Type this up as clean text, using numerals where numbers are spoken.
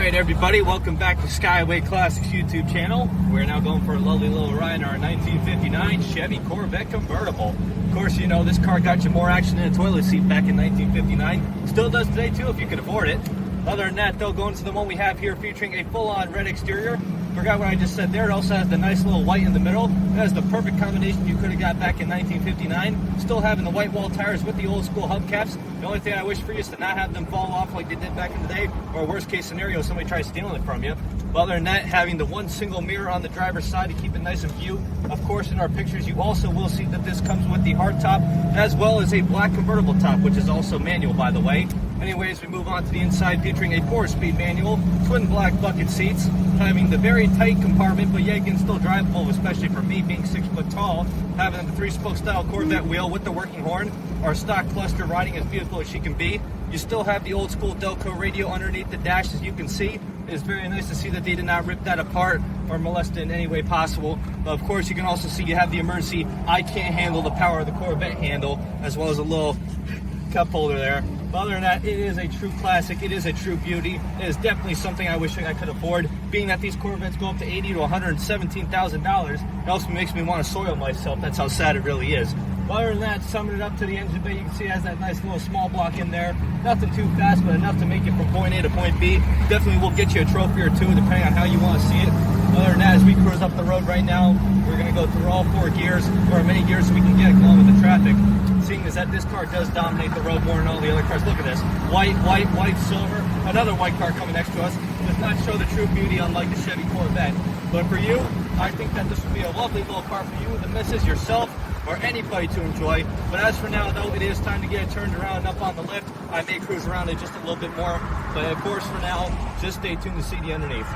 Alright everybody, welcome back to Skyway Classics YouTube channel. We're now going for a lovely little ride in our 1959 Chevy Corvette convertible. Of course, you know, this car got you more action than a toilet seat back in 1959. Still does today too if you could afford it. Other than that though, going to the one we have here featuring a full-on red exterior. Forgot what I just said there. It also has the nice little white in the middle. That is the perfect combination you could have got back in 1959. Still having the white wall tires with the old school hubcaps. The only thing I wish for you is to not have them fall off like they did back in the day, or worst case scenario, somebody tries stealing it from you. But other than that, having the one single mirror on the driver's side to keep it nice in view. Of course, in our pictures, you also will see that this comes with the hardtop, as well as a black convertible top, which is also manual, by the way. Anyways, we move on to the inside, featuring a 4-speed manual, twin black bucket seats, having the very tight compartment, but yet again still drivable, especially for me being 6 foot tall. Having the 3-spoke style Corvette wheel with the working horn. Our stock cluster riding as beautiful as she can be. You still have the old school Delco radio underneath the dash, as you can see. It is very nice to see that they did not rip that apart or molest it in any way possible. But of course, you can also see you have the emergency I can't handle the power of the Corvette handle, as well as a little cup holder there. But other than that, it is a true classic. It is a true beauty. It is definitely something I wish I could afford. Being that these Corvettes go up to $80,000 to $117,000, it also makes me want to soil myself. That's how sad it really is. But other than that, summing it up to the engine bay, you can see it has that nice little small block in there. Nothing too fast, but enough to make it from point A to point B. Definitely will get you a trophy or two, depending on how you want to see it. Other than that, as we cruise up the road right now, we're going to go through all 4 gears, or as many gears so we can get along with the traffic. Seeing as that this car does dominate the road more than all the other cars. Look at this. White, white, white, silver. Another white car coming next to us. Does not show the true beauty unlike the Chevy Corvette. But for you, I think that this would be a lovely little car for you, the missus, yourself, or anybody to enjoy. But as for now though, it is time to get it turned around and up on the lift. I may cruise around it just a little bit more. But of course for now, just stay tuned to see the underneath.